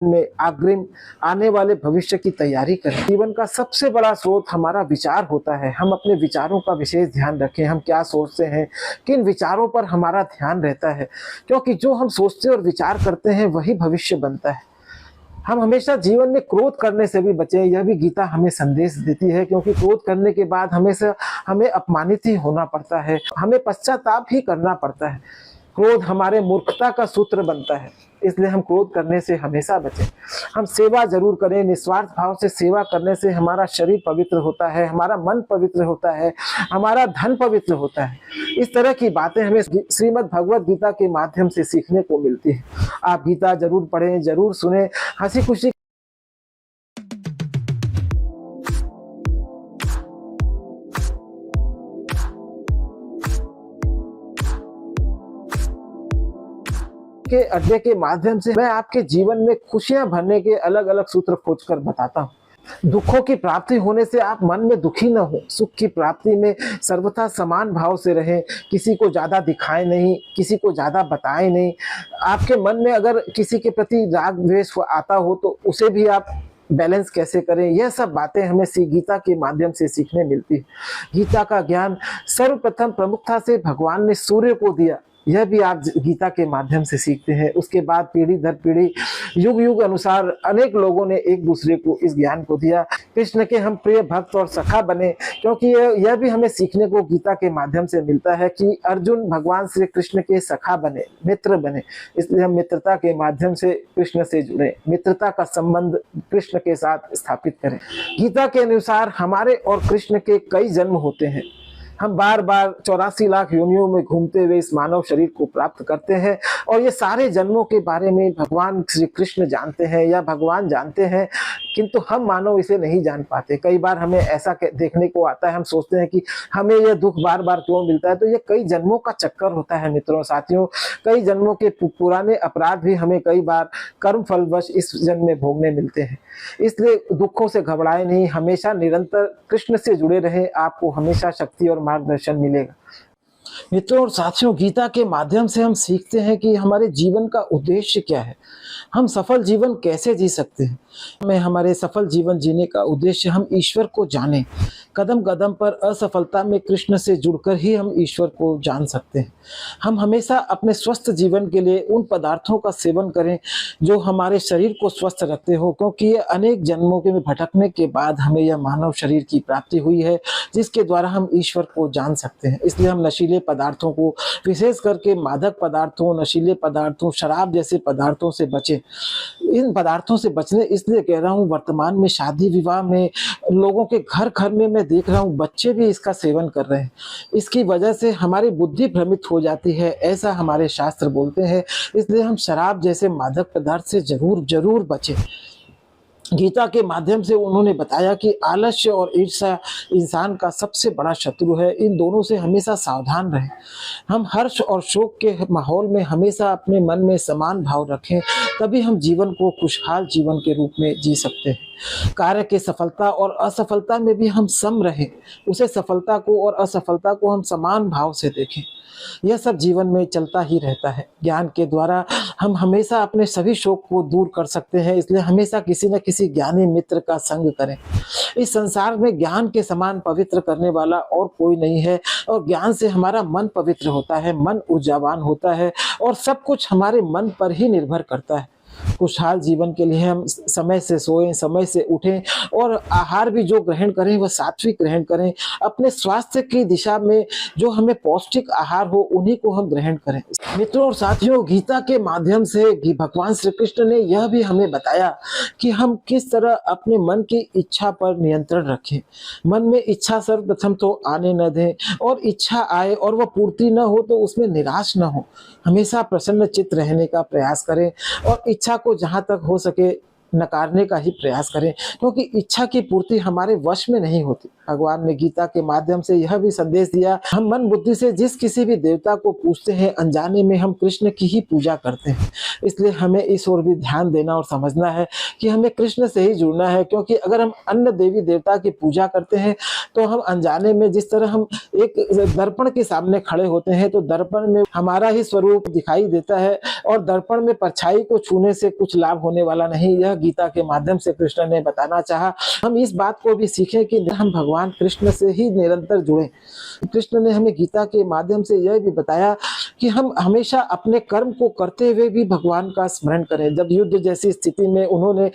में अग्रिम आने वाले भविष्य की तैयारी करें। जीवन का सबसे बड़ा स्रोत हमारा विचार होता है। हम अपने विचारों का विशेष ध्यान रखें, हम क्या सोचते हैं, किन विचारों पर हमारा ध्यान रहता है, क्योंकि जो हम सोचते और विचार करते हैं वही भविष्य बनता है। हम हमेशा जीवन में क्रोध करने से भी बचें, यह भी गीता हमें संदेश देती है, क्योंकि क्रोध करने के बाद हमेशा हमें अपमानित ही होना पड़ता है, हमें पश्चाताप ही करना पड़ता है। क्रोध हमारे मूर्खता का सूत्र बनता है, इसलिए हम क्रोध करने से हमेशा बचें। हम सेवा जरूर करें, निस्वार्थ भाव से सेवा करने से हमारा शरीर पवित्र होता है, हमारा मन पवित्र होता है, हमारा धन पवित्र होता है। इस तरह की बातें हमें श्रीमद् भगवद गीता के माध्यम से सीखने को मिलती है। आप गीता जरूर पढ़ें, जरूर सुने, हंसी खुशी के अड्डे के माध्यम से मैं आपके जीवन में खुशियां भरने के अलग अलग सूत्र खोजकर बताता हूँ। दुखों की प्राप्ति होने से आप मन में दुखी न हो, सुख की प्राप्ति में सर्वथा समान भाव से रहें, किसी को ज्यादा दिखाएं नहीं, किसी को ज्यादा बताएं नहीं। आपके मन में अगर किसी के प्रति राग द्वेष आता हो तो उसे भी आप बैलेंस कैसे करें, यह सब बातें हमें गीता के माध्यम से सीखने मिलती है। गीता का ज्ञान सर्वप्रथम प्रमुखता से भगवान ने सूर्य को दिया, यह भी आप गीता के माध्यम से सीखते हैं। उसके बाद पीढ़ी दर पीढ़ी, युग युग अनुसार अनेक लोगों ने एक दूसरे को इस ज्ञान को दिया। कृष्ण के हम प्रिय भक्त और सखा बने, क्योंकि यह भी हमें सीखने को गीता के माध्यम से मिलता है कि अर्जुन भगवान श्री कृष्ण के सखा बने, मित्र बने। इसलिए हम मित्रता के माध्यम से कृष्ण से जुड़े, मित्रता का संबंध कृष्ण के साथ स्थापित करें। गीता के अनुसार हमारे और कृष्ण के कई जन्म होते हैं। हम बार बार 84 लाख योनियों में घूमते हुए इस मानव शरीर को प्राप्त करते हैं, और ये सारे जन्मों के बारे में भगवान श्री कृष्ण जानते हैं या भगवान जानते हैं, किंतु हम मानव इसे नहीं जान पाते। कई बार हमें ऐसा देखने को आता है, हम सोचते हैं कि हमें यह दुख बार बार क्यों मिलता है, तो ये कई जन्मों का चक्कर होता है मित्रों साथियों। कई जन्मों के पुराने अपराध भी हमें कई बार कर्म फलवश इस जन्म में भोगने मिलते हैं। इसलिए दुखों से घबराए नहीं, हमेशा निरंतर कृष्ण से जुड़े रहें, आपको हमेशा शक्ति और मार्गदर्शन मिलेगा। मित्रों और साथियों, गीता के माध्यम से हम सीखते हैं कि हमारे जीवन का उद्देश्य क्या है, हम सफल जीवन कैसे जी सकते हैं। हमें हमारे सफल जीवन जीने का उद्देश्य हम ईश्वर को जानें। कदम कदम पर असफलता में कृष्ण से जुड़कर ही हम ईश्वर को जान सकते हैं। हम हमेशा अपने स्वस्थ जीवन के लिए उन पदार्थों का सेवन करें जो हमारे शरीर को स्वस्थ रखते हो, क्योंकि ये अनेक जन्मों के भटकने के बाद हमें यह मानव शरीर की प्राप्ति हुई है, जिसके द्वारा हम ईश्वर को जान सकते हैं। इसलिए हम नशीले पदार्थों को, विशेष करके मादक पदार्थों, नशीले पदार्थों, शराब जैसे पदार्थों से बचें। इन पदार्थों से बचने इसलिए कह रहा हूँ, वर्तमान में शादी विवाह में लोगों के घर घर में मैं देख रहा हूँ बच्चे भी इसका सेवन कर रहे हैं। इसकी वजह से हमारी बुद्धि भ्रमित हो जाती है, ऐसा हमारे शास्त्र बोलते हैं। इसलिए हम शराब जैसे मादक पदार्थ से जरूर बचें। गीता के माध्यम से उन्होंने बताया कि आलस्य और ईर्ष्या इंसान का सबसे बड़ा शत्रु है, इन दोनों से हमेशा सावधान रहें। हम हर्ष और शोक के माहौल में हमेशा अपने मन में समान भाव रखें, तभी हम जीवन को खुशहाल जीवन के रूप में जी सकते हैं। कार्य के सफलता और असफलता में भी हम सम रहें, उसे सफलता को और असफलता को हम समान भाव से देखें। यह सब जीवन में चलता ही रहता है। ज्ञान के द्वारा हम हमेशा अपने सभी शोक को दूर कर सकते हैं, इसलिए हमेशा किसी न किसी ज्ञानी मित्र का संग करें। इस संसार में ज्ञान के समान पवित्र करने वाला और कोई नहीं है, और ज्ञान से हमारा मन पवित्र होता है, मन ऊर्जावान होता है, और सब कुछ हमारे मन पर ही निर्भर करता है। खुशहाल जीवन के लिए हम समय से सोएं, समय से उठें, और आहार भी जो ग्रहण करें वह सात्विक ग्रहण करें। अपने स्वास्थ्य की दिशा में जो हमें पौष्टिक आहार हो उन्हीं को हम ग्रहण करें। मित्रों और साथियों, गीता के माध्यम से भगवान श्री कृष्ण ने यह भी हमें बताया कि हम किस तरह अपने मन की इच्छा पर नियंत्रण रखें। मन में इच्छा सर्वप्रथम तो आने न दें, और इच्छा आए और वह पूर्ति न हो तो उसमें निराश न हो। हमेशा प्रसन्न चित्त रहने का प्रयास करें, और इच्छा को जहां तक हो सके नकारने का ही प्रयास करें, क्योंकि इच्छा की पूर्ति हमारे वश में नहीं होती। भगवान ने गीता के माध्यम से यह भी संदेश दिया, हम मन बुद्धि से जिस किसी भी देवता को पूजते हैं अनजाने में हम कृष्ण की ही पूजा करते हैं। इसलिए हमें इस ओर भी ध्यान देना और समझना है कि हमें कृष्ण से ही जुड़ना है, क्योंकि अगर हम अन्य देवी देवता की पूजा करते हैं तो हम अनजाने में, जिस तरह हम एक दर्पण के सामने खड़े होते हैं तो दर्पण में हमारा ही स्वरूप दिखाई देता है और दर्पण में परछाई को छूने से कुछ लाभ होने वाला नहीं। यह गीता के माध्यम से कृष्ण ने बताना चाहा। हम इस बात को भी सीखें कि हम भगवान कृष्ण से ही निरंतर जुड़े। कृष्ण ने हमें गीता के माध्यम से यह भी बताया कि हम हमेशा अपने कर्म को करते हुए भी भगवान का स्मरण करें। जब युद्ध जैसी स्थिति में उन्होंने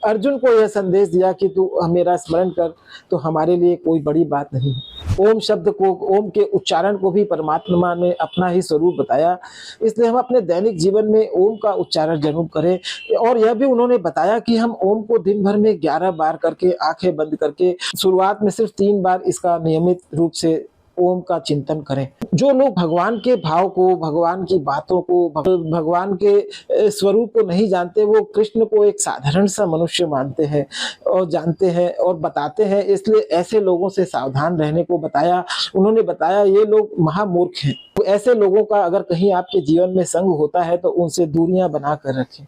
अर्जुन को यह संदेश दिया कि तू मेरा स्मरण कर, तो हमारे लिए कोई बड़ी बात नहीं। ओम शब्द को, ओम के उच्चारण को भी परमात्मा ने अपना ही स्वरूप बताया। इसलिए हम अपने दैनिक जीवन में ओम का उच्चारण जरूर करें। और यह भी उन्होंने बताया कि हम ओम को दिन भर में 11 बार करके, आंखें बंद करके, शुरुआत में सिर्फ 3 बार इसका नियमित रूप से ओम का चिंतन करें। जो लोग भगवान के भाव को, भगवान की बातों को, भगवान के स्वरूप को नहीं जानते, वो कृष्ण को एक साधारण सा मनुष्य मानते हैं और जानते हैं और बताते हैं। इसलिए ऐसे लोगों से सावधान रहने को बताया। उन्होंने बताया ये लोग महामूर्ख हैं। ऐसे लोगों का अगर कहीं आपके जीवन में संग होता है तो उनसे दूरियां बना कर रखें।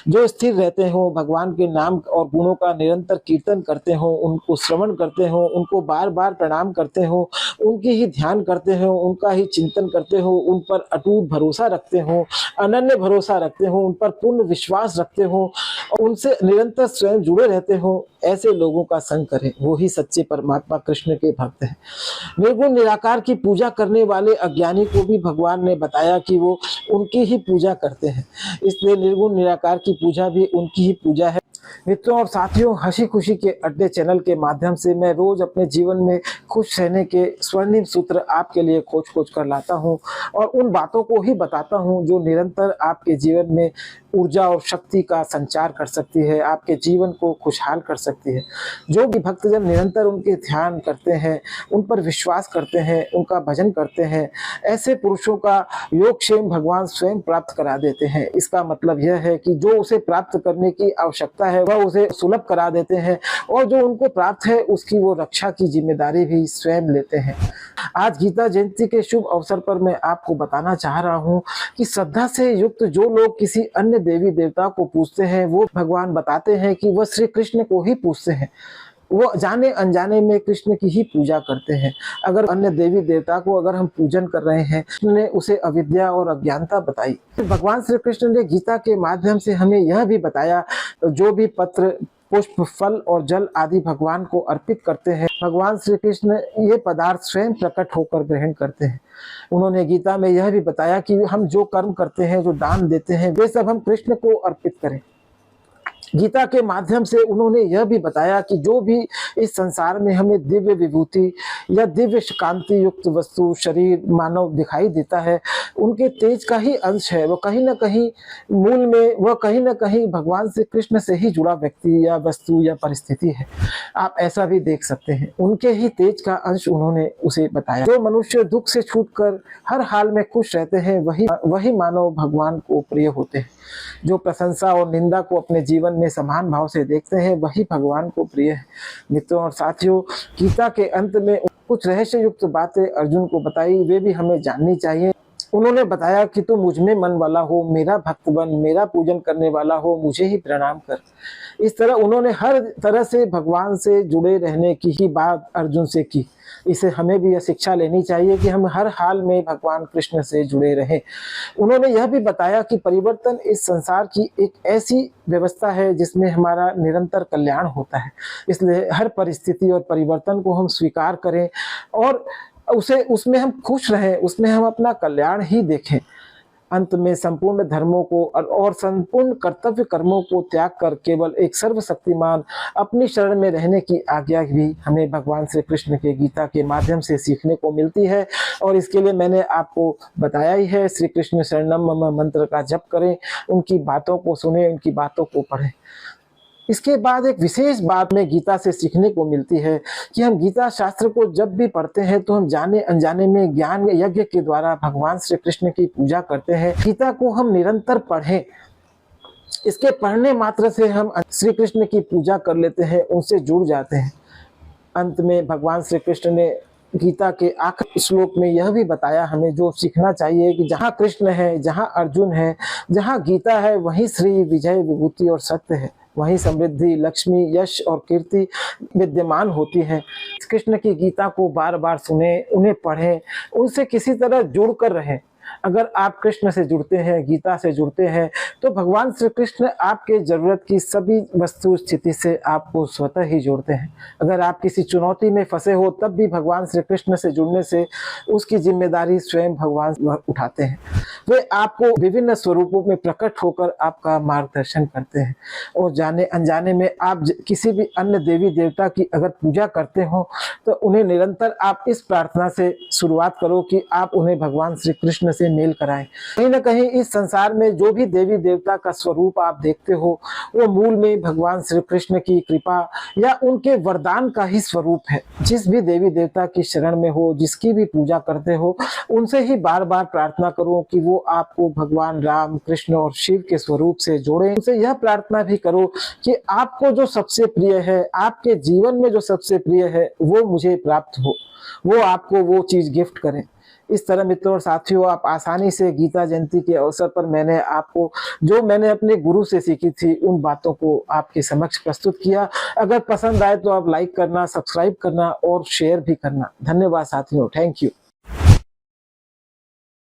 जो स्थिर रहते हो, भगवान के नाम और गुणों का निरंतर कीर्तन करते हो, उनको श्रवण करते हो, उनको बार बार प्रणाम करते हो, उनकी ही ध्यान करते हो, उनका ही चिंतन करते हो, उन पर अटूट भरोसा रखते हो, अनन्य भरोसा रखते हो, उन पर पूर्ण विश्वास रखते हो और उनसे निरंतर स्वयं जुड़े रहते हो, ऐसे लोगों का संग करें। वो ही सच्चे परमात्मा कृष्ण के भक्त हैं। निर्गुण निराकार की पूजा करने वाले अज्ञानी को भी भगवान ने बताया कि वो उनकी ही पूजा करते हैं। इसलिए निर्गुण निराकार की पूजा भी उनकी ही पूजा है। मित्रों और साथियों, हंसी खुशी के अड्डे चैनल के माध्यम से मैं रोज अपने जीवन में खुश रहने के स्वर्णिम सूत्र आपके लिए खोज खोज कर लाता हूं और उन बातों को ही बताता हूं जो निरंतर आपके जीवन में ऊर्जा और शक्ति का संचार कर सकती है, आपके जीवन को खुशहाल कर सकती है। जो भी भक्तजन निरंतर उनके ध्यान करते हैं, उन पर विश्वास करते हैं, उनका भजन करते हैं, ऐसे पुरुषों का योगक्षेम भगवान स्वयं प्राप्त करा देते हैं। इसका मतलब यह है कि जो उसे प्राप्त करने की आवश्यकता है वह उसे सुलभ करा देते हैं और जो उनको प्राप्त है उसकी वो रक्षा की जिम्मेदारी भी स्वयं लेते हैं। आज गीता जयंती के शुभ अवसर पर मैं आपको बताना चाह रहा हूँ कि श्रद्धा से युक्त जो लोग किसी अन्य देवी देवता को पूजते हैं, वो भगवान बताते हैं कि वह श्री कृष्ण को ही पूजते हैं। वो जाने अनजाने में कृष्ण की ही पूजा करते हैं। अगर अन्य देवी देवता को अगर हम पूजन कर रहे हैं, ने उसे अविद्या और अज्ञानता बताई। भगवान श्री कृष्ण ने गीता के माध्यम से हमें यह भी बताया, जो भी पत्र, पुष्प, फल और जल आदि भगवान को अर्पित करते हैं, भगवान श्री कृष्ण ये पदार्थ स्वयं प्रकट होकर ग्रहण करते हैं। उन्होंने गीता में यह भी बताया कि हम जो कर्म करते हैं, जो दान देते हैं, वे सब हम कृष्ण को अर्पित करें। गीता के माध्यम से उन्होंने यह भी बताया कि जो भी इस संसार में हमें दिव्य विभूति या दिव्य कांति युक्त वस्तु, शरीर, मानव दिखाई देता है, उनके तेज का ही अंश है। वो कहीं न कहीं मूल में, वह कहीं न कहीं भगवान से कृष्ण से ही जुड़ा व्यक्ति या वस्तु या परिस्थिति है। आप ऐसा भी देख सकते हैं। उनके ही तेज का अंश उन्होंने उसे बताया। जो मनुष्य दुख से छूटकर हर हाल में खुश रहते हैं, वही मानव भगवान को प्रिय होते हैं। जो प्रशंसा और निंदा को अपने जीवन में समान भाव से देखते हैं, वही भगवान को प्रिय है। मित्रों और साथियों, गीता के अंत में कुछ रहस्य युक्त बातें अर्जुन को बताई, वे भी हमें जाननी चाहिए। उन्होंने बताया कि तू मुझ में मन वाला हो, मेरा भक्त बन, मेरा पूजन करने वाला हो, मुझे ही प्रणाम कर। इस तरह उन्होंने हर तरह से भगवान से जुड़े रहने की ही बात अर्जुन से की। इसे हमें भी यह शिक्षा लेनी चाहिए कि हम हर हाल में भगवान कृष्ण से जुड़े रहें। उन्होंने यह भी बताया कि परिवर्तन इस संसार की एक ऐसी व्यवस्था है जिसमें हमारा निरंतर कल्याण होता है। इसलिए हर परिस्थिति और परिवर्तन को हम स्वीकार करें और उसमें हम खुश रहें, उसमें हम अपना कल्याण ही देखें। अंत में संपूर्ण धर्मों को और संपूर्ण कर्तव्य कर्मों को त्याग कर केवल एक सर्वशक्तिमान अपनी शरण में रहने की आज्ञा भी हमें भगवान श्री कृष्ण के गीता के माध्यम से सीखने को मिलती है। और इसके लिए मैंने आपको बताया ही है, श्री कृष्ण शरणम मम मंत्र का जप करें, उनकी बातों को सुने, उनकी बातों को पढ़ें। इसके बाद एक विशेष बात में गीता से सीखने को मिलती है कि हम गीता शास्त्र को जब भी पढ़ते हैं तो हम जाने अनजाने में ज्ञान यज्ञ के द्वारा भगवान श्री कृष्ण की पूजा करते हैं। गीता को हम निरंतर पढ़ें। इसके पढ़ने मात्र से हम श्री कृष्ण की पूजा कर लेते हैं, उनसे जुड़ जाते हैं। अंत में भगवान श्री कृष्ण ने गीता के आखिरी श्लोक में यह भी बताया हमें जो सीखना चाहिए कि जहाँ कृष्ण है, जहाँ अर्जुन है, जहाँ गीता है, वहीं श्री विजय विभूति और सत्य है, वहीं समृद्धि, लक्ष्मी, यश और कीर्ति विद्यमान होती है। कृष्ण की गीता को बार बार सुने, उन्हें पढ़ें, उनसे किसी तरह जुड़ कर रहें। अगर आप कृष्ण से जुड़ते हैं, गीता से जुड़ते हैं, तो भगवान श्री कृष्ण आपके जरूरत की सभी वस्तु स्थिति से आपको स्वतः ही जोड़ते हैं। अगर आप किसी चुनौती में फंसे हो, तब भी भगवान श्री कृष्ण से जुड़ने से उसकी जिम्मेदारी स्वयं भगवान उठाते हैं। वे आपको विभिन्न स्वरूपों में प्रकट होकर आपका मार्गदर्शन करते हैं। और जाने अनजाने में आप किसी भी अन्य देवी देवता की अगर पूजा करते हो, तो उन्हें निरंतर आप इस प्रार्थना से शुरुआत करो कि आप उन्हें भगवान श्री कृष्ण से मेल कराएं। कहीं ना कहीं इस संसार में जो भी देवी देवता का स्वरूप आप देखते हो, वो मूल में भगवान श्री कृष्ण की कृपा या उनके वरदान का ही स्वरूप है। जिस भी देवी देवता की शरण में हो, जिसकी भी पूजा करते हो, उनसे ही बार बार प्रार्थना करो कि वो आपको भगवान राम, कृष्ण और शिव के स्वरूप से जोड़े। उनसे यह प्रार्थना भी करो कि आपको जो सबसे प्रिय है, आपके जीवन में जो सबसे प्रिय है, वो मुझे प्राप्त हो, वो आपको वो चीज गिफ्ट करें। इस तरह मित्रों और साथियों, आप आसानी से गीता जयंती के अवसर पर मैंने अपने गुरु से सीखी थी, उन बातों को आपके समक्ष प्रस्तुत किया। अगर पसंद आए तो आप लाइक करना, सब्सक्राइब करना और शेयर भी करना। धन्यवाद साथियों, थैंक यू।